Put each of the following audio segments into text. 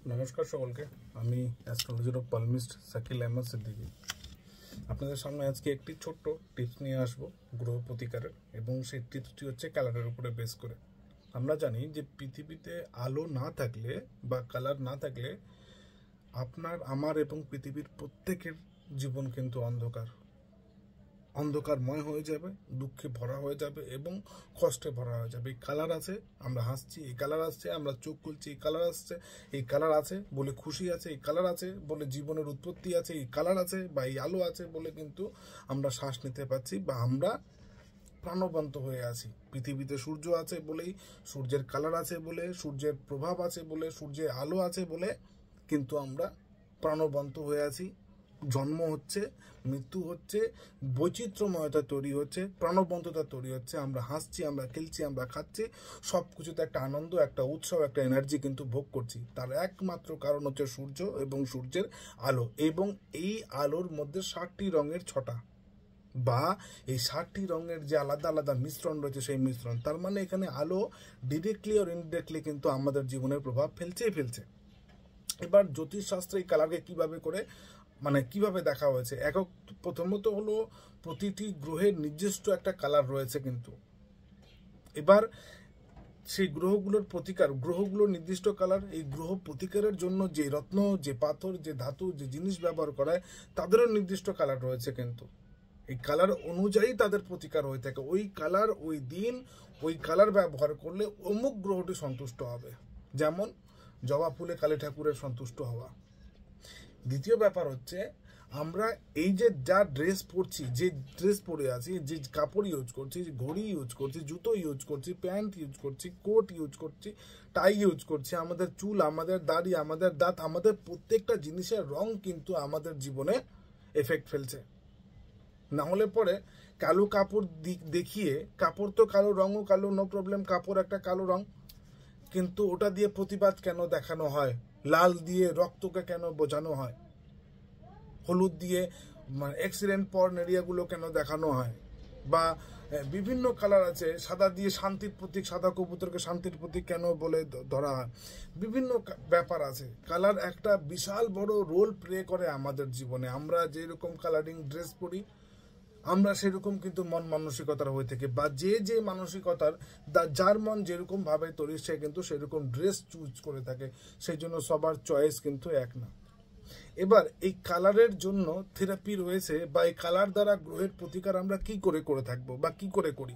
নমস্কার সকলকে। আমি অ্যাস্ট্রোলজার অফ পালমিস্ট শাকিল আহমদ সিদ্দিকী আপনাদের সামনে আজকে একটি ছোট্ট টিপস নিয়ে আসবো গ্রহ প্রতিকারের, এবং সেই টিপসটি হচ্ছে কালারের উপরে বেস করে। আমরা জানি যে পৃথিবীতে আলো না থাকলে বা কালার না থাকলে আপনার, আমার এবং পৃথিবীর প্রত্যেকের জীবন কিন্তু অন্ধকারময় হয়ে যাবে, দুঃখে ভরা হয়ে যাবে এবং কষ্টে ভরা হয়ে যাবে। এই কালার আছে আমরা হাসছি, এই কালার আসছে আমরা চোখ খুলছি, এই কালার আসছে, এই কালার আছে বলে খুশি আছে, এই কালার আছে বলে জীবনের উৎপত্তি আছে, এই কালার আছে বা এই আলো আছে বলে কিন্তু আমরা শ্বাস নিতে পারছি বা আমরা প্রাণবন্ত হয়ে আছি। পৃথিবীতে সূর্য আছে বলেই, সূর্যের কালার আছে বলে, সূর্যের প্রভাব আছে বলে, সূর্যের আলো আছে বলে কিন্তু আমরা প্রাণবন্ত হয়ে আছি। জন্ম হচ্ছে, মৃত্যু হচ্ছে, বৈচিত্র্যময়তা তৈরি হচ্ছে, প্রাণবন্ততা তৈরি হচ্ছে। আমরা হাসছি, আমরা খেলছি, আমরা খাচ্ছি, সব কিছুতে একটা আনন্দ, একটা উৎসব, একটা এনার্জি কিন্তু ভোগ করছি। তার একমাত্র কারণ হচ্ছে সূর্য এবং সূর্যের আলো, এবং এই আলোর মধ্যে 60টি রঙের ছটা বা এই 60টি রঙের যে আলাদা আলাদা মিশ্রণ রয়েছে, সেই মিশ্রণ। তার মানে এখানে আলো ডিরেক্টলি আর ইনডিরেক্টলি কিন্তু আমাদের জীবনের প্রভাব ফেলছে। এবার জ্যোতিষশাস্ত্রে এই কালারকে কিভাবে দেখা হয়েছে। প্রথমত হলো প্রতিটি গ্রহের নিজস্ব একটা কালার রয়েছে কিন্তু। এবার সেই গ্রহগুলোর নির্দিষ্ট কালার, এই গ্রহ প্রতিকারের জন্য যে রত্ন, যে পাথর, যে ধাতু, যে জিনিস ব্যবহার করা হয় তাদেরও নির্দিষ্ট কালার রয়েছে কিন্তু। এই কালার অনুযায়ী তাদের প্রতিকার হয়ে থাকে। ওই কালার, ওই দিন, ওই কালার ব্যবহার করলে অমুক গ্রহটি সন্তুষ্ট হবে। যেমন জবা ফুলে কালী ঠাকুরের সন্তুষ্ট হওয়া। দ্বিতীয় ব্যাপার হচ্ছে, আমরা এই যে যা ড্রেস পরছি, যে ড্রেস পরে আছি, যে কাপড় ইউজ করছি, ঘড়ি ইউজ করছি, জুতো ইউজ করছি, প্যান্ট ইউজ করছি, কোট ইউজ করছি, টাই ইউজ করছি, আমাদের চুল, আমাদের দাড়ি, আমাদের দাঁত, আমাদের প্রত্যেকটা জিনিসের রং কিন্তু আমাদের জীবনে এফেক্ট ফেলছে। না হলে পরে কালো কাপড় দেখিয়ে, কাপড় তো কালো, রঙও কালো, নো প্রবলেম, কাপড় একটা কালো রং, কিন্তু ওটা দিয়ে প্রতিবাদ কেন দেখানো হয়? লাল দিয়ে রক্তকে কেন বোঝানো হয়? হলুদ দিয়ে অ্যাক্সিডেন্ট পর্ন এরিয়াগুলো কেন দেখানো হয়? বা বিভিন্ন কালার আছে, সাদা দিয়ে শান্তির প্রতীক, সাদা কবুতরকে শান্তির প্রতীক কেন বলে ধরা হয়? বিভিন্ন ব্যাপার আছে। কালার একটা বিশাল বড় রোল প্লে করে আমাদের জীবনে। আমরা যেরকম কালারিং ড্রেস পরি, আমরা সেরকম কিন্তু মন মানসিকতার হয়ে থাকে, বা যে মানসিকতার যার মন যেরকম ভাবে তৈরি, সে কিন্তু সেরকম ড্রেস চুজ করে থাকে। সেই জন্য সবার চয়েস কিন্তু এক না। এবার এই কালারের জন্য থেরাপি রয়েছে, বা এই কালার দ্বারা গ্রহের প্রতিকার আমরা কি করে থাকবো বা কি করে করি।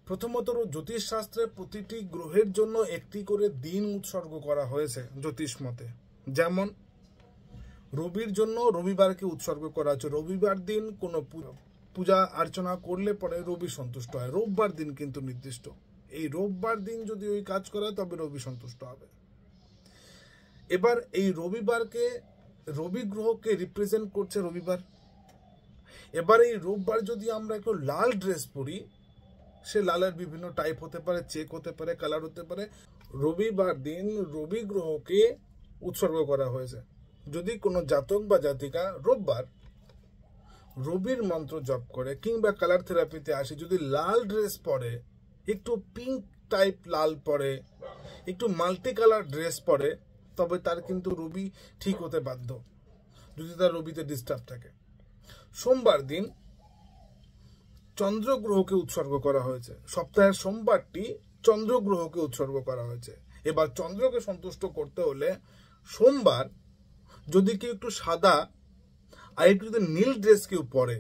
প্রথমত, জ্যোতিষশাস্ত্রে প্রতিটি গ্রহের জন্য একটি করে দিন উৎসর্গ করা হয়েছে জ্যোতিষ মতে। যেমন রবির জন্য রবিবারকে উৎসর্গ করা হচ্ছে। রবিবার দিন কোনো পূজা অর্চনা করলে পরে রবি সন্তুষ্ট হয়। রোববার দিন কিন্তু নির্দিষ্ট, এই রোববার দিন যদি ওই কাজ করা হয় তবে রবি সন্তুষ্ট হবে। এবার এই রবি গ্রহকে রিপ্রেজেন্ট করছে রবিবার। এবার এই রোববার যদি আমরা একটু লাল ড্রেস পরি, সে লালের বিভিন্ন টাইপ হতে পারে, চেক হতে পারে, কালার হতে পারে। রবিবার দিন রবি গ্রহকে উৎসর্গ করা হয়েছে। যদি কোনো জাতক বা জাতিকা রোববার রবির মন্ত্র জপ করে কিংবা কালার থেরাপিতে আসে, যদি লাল ড্রেস পরে, একটু পিঙ্ক টাইপ লাল পরে, একটু মাল্টি কালার ড্রেস পরে, তবে তার কিন্তু রবি ঠিক হতে বাধ্য, যদি তার রবিতে ডিস্টার্ব থাকে। সোমবার দিন চন্দ্রগ্রহকে উৎসর্গ করা হয়েছে। সপ্তাহের সোমবারটি চন্দ্রগ্রহকে উৎসর্গ করা হয়েছে। এবার চন্দ্রকে সন্তুষ্ট করতে হলে সোমবার যদি কেউ একটু সাদা আর একটু যদি নীল ড্রেস কেউ পরে,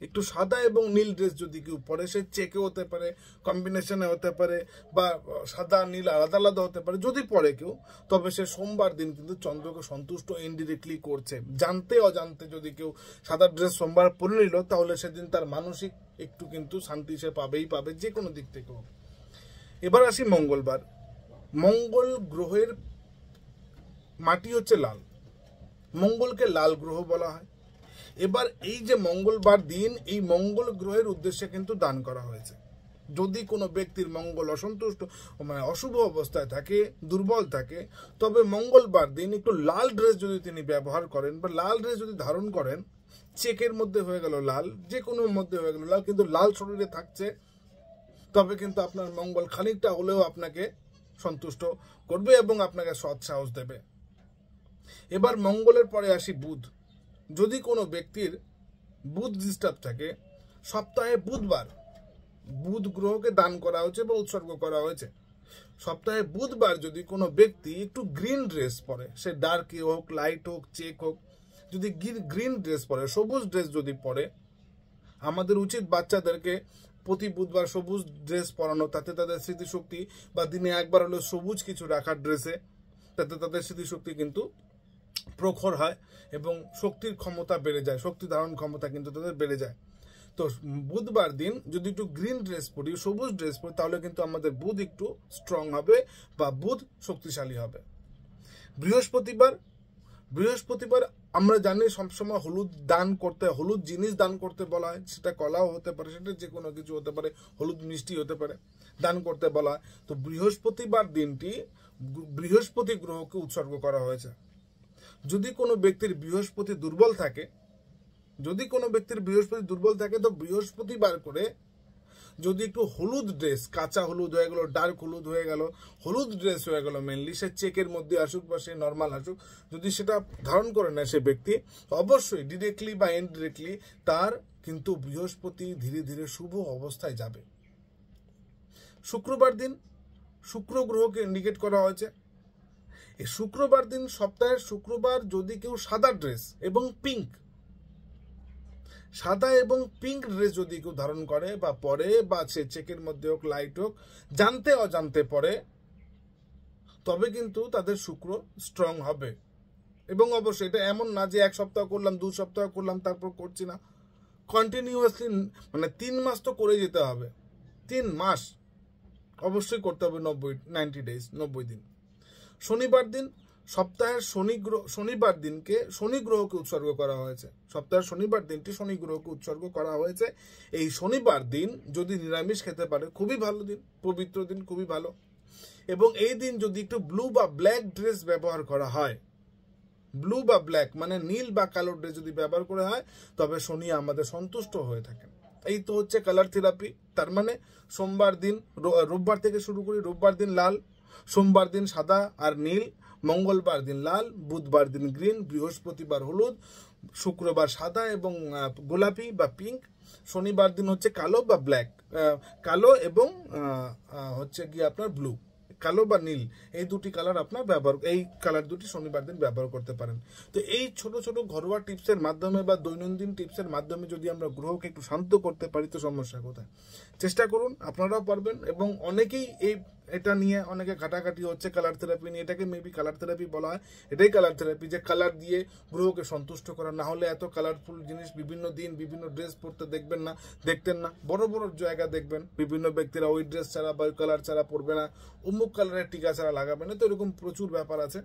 একটু সাদা এবং নীল ড্রেস যদি কেউ পরে, সে চেকে হতে পারে, কম্বিনেশনে হতে পারে, বা সাদা নীল আলাদা আলাদা হতে পারে, যদি পরে কেউ, তবে সে সোমবার দিন কিন্তু চন্দ্রকে সন্তুষ্ট ইনডিরেক্টলি করছে। জানতে অজান্তে যদি কেউ সাদা ড্রেস সোমবার পরে নিল, তাহলে সেদিন তার মানসিক একটু কিন্তু শান্তি সে পাবে, যে কোনো দিক থেকে হোক। এবার আসি মঙ্গলবার। মঙ্গল গ্রহের মাটি হচ্ছে লাল, মঙ্গলকে লাল গ্রহ বলা হয়। এবার এই যে মঙ্গলবার দিন, এই মঙ্গল গ্রহের উদ্দেশ্যে কিন্তু দান করা হয়েছে। যদি কোনো ব্যক্তির মঙ্গল অশুভ অবস্থায় থাকে, দুর্বল থাকে, তবে মঙ্গলবার দিন একটু লাল ড্রেস যদি তিনি ব্যবহার করেন বা লাল ড্রেস যদি ধারণ করেন, চেকের মধ্যে হয়ে গেল লাল, যে কোনো মধ্যে হয়ে গেল লাল, কিন্তু লাল শরীরে থাকছে, তবে কিন্তু আপনার মঙ্গল খানিকটা হলেও আপনাকে সন্তুষ্ট করবে এবং আপনাকে সৎ সাহস দেবে। এবার মঙ্গলের পরে আসি বুধ। যদি কোনো ব্যক্তির বুধ ডিস্টার্ব থাকে, সপ্তাহে বুধবার বুধ গ্রহকে দান করা হয়েছে বা উৎসর্গ করা হয়েছে, সপ্তাহে বুধবার যদি কোনো ব্যক্তি একটু গ্রিন ড্রেস পরে, সে ডার্ক হোক, লাইট হোক, চেক হোক, যদি গ্রিন ড্রেস পরে, সবুজ ড্রেস যদি পরে, আমাদের উচিত বাচ্চাদেরকে প্রতি বুধবার সবুজ ড্রেস পরানো, তাতে তাদের স্মৃতিশক্তি, বা দিনে একবার হলো সবুজ কিছু রাখার ড্রেসে, তাতে তাদের স্মৃতিশক্তি কিন্তু প্রখর হয় এবং শক্তির ক্ষমতা বেড়ে যায়, শক্তি ধারণ ক্ষমতা কিন্তু তাদের বেড়ে যায়। তো বুধবার দিন যদি একটু গ্রিন ড্রেস পরি, সবুজ ড্রেস পরি, তাহলে কিন্তু আমাদের বুধ একটু স্ট্রং হবে বা বুধ শক্তিশালী হবে। বৃহস্পতিবার আমরা জানি সবসময় হলুদ দান করতে, হলুদ জিনিস দান করতে বলা হয়, সেটা কলাও হতে পারে, সেটা যে কোনো কিছু হতে পারে, হলুদ মিষ্টি হতে পারে, দান করতে বলা হয়। তো বৃহস্পতিবার দিনটি বৃহস্পতি গ্রহকে উৎসর্গ করা হয়েছে। যদি কোনো ব্যক্তির বৃহস্পতি দুর্বল থাকে, তো বৃহস্পতিবার করে যদি একটু হলুদ ড্রেস, কাঁচা হলুদ হয়ে গেল, ডার্ক হলুদ হয়ে গেল, হলুদ ড্রেস হয়ে গেল, মেনলি সে চেকের মধ্যে আসুক বা সে নর্মাল আসুক, যদি সেটা ধারণ করে না সে ব্যক্তি, অবশ্যই ডিরেক্টলি বা ইনডিরেক্টলি তার কিন্তু বৃহস্পতি ধীরে ধীরে শুভ অবস্থায় যাবে। শুক্রবার দিন শুক্র গ্রহকে ইন্ডিকেট করা হয়েছে। এই শুক্রবার দিন, সপ্তাহের শুক্রবার, যদি কেউ সাদা ড্রেস এবং পিঙ্ক ড্রেস যদি কেউ ধারণ করে বা পরে, বা সে চেকের মধ্যে হোক, লাইট হোক, জানতে অজান্তে পরে, তবে কিন্তু তাদের শুক্র স্ট্রং হবে। এবং অবশ্যই এটা এমন না যে 1 সপ্তাহ করলাম, 2 সপ্তাহ করলাম, তারপর করছি না, কন্টিনিউয়াসলি, মানে 3 মাস তো করে যেতে হবে, 3 মাস অবশ্যই করতে হবে, 90 ডেজ, 90 দিন। শনিবার দিন, সপ্তাহের শনিবার দিনকে শনি গ্রহকে উৎসর্গ করা হয়েছে। সপ্তাহের শনিবার দিনটি শনি গ্রহকে উৎসর্গ করা হয়েছে। এই শনিবার দিন যদি নিরামিষ খেতে পারে, খুবই ভালো দিন, পবিত্র দিন, খুবই ভালো। এবং এই দিন যদি একটু ব্লু বা ব্ল্যাক ড্রেস ব্যবহার করা হয়, ব্লু বা ব্ল্যাক মানে নীল বা কালো ড্রেস যদি ব্যবহার করা হয়, তবে শনি আমাদের সন্তুষ্ট হয়ে থাকেন। এই তো হচ্ছে কালার থেরাপি। তার মানে সোমবার দিন, রোববার থেকে শুরু করি, রোববার দিন লাল, সোমবার দিন সাদা আর নীল, মঙ্গলবার দিন লাল, বুধবার দিন গ্রিন, বৃহস্পতিবার হলুদ, শুক্রবার সাদা এবং গোলাপি বা পিঙ্ক, শনিবার দিন হচ্ছে কালো বা ব্ল্যাক, কালো এবং হচ্ছে গিয়ে আপনার ব্লু, কালো বা নীল, এই দুটি কালার আপনার এই কালার দুটি শনিবার দিন ব্যবহার করতে পারেন। তো এই ছোট ছোট ঘরোয়া টিপসের মাধ্যমে বা দৈনন্দিন টিপসের মাধ্যমে যদি আমরা গ্রহকে একটু শান্ত করতে পারি, তো সমস্যা কোথায়? চেষ্টা করুন, আপনারাও পারবেন। এবং অনেকেই এটা নিয়ে অনেকে ঘাটাঘাটি হচ্ছে, কালার থেরাপি নিয়ে, এটাকে মেবি কালার থেরাপি বলা হয়, এটাই কালার থেরাপি, যে কালার দিয়ে গ্রহকে সন্তুষ্ট করা। না হলে এত কালারফুল জিনিস বিভিন্ন দিন বিভিন্ন ড্রেস পরতে দেখতেন না। বড় বড় জায়গা দেখবেন বিভিন্ন ব্যক্তিরা ওই ড্রেস ছাড়া বা ওই কালার ছাড়া পরবে না, অমুক কালারের টিকা ছাড়া লাগাবে না। তো এরকম প্রচুর ব্যাপার আছে।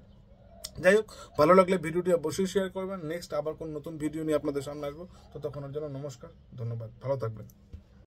যাই হোক, ভালো লাগলে ভিডিওটি অবশ্যই শেয়ার করবেন। নেক্সট আবার কোন নতুন ভিডিও নিয়ে আপনাদের সামনে আসবো। ততক্ষণের জন্য নমস্কার, ধন্যবাদ, ভালো থাকবেন।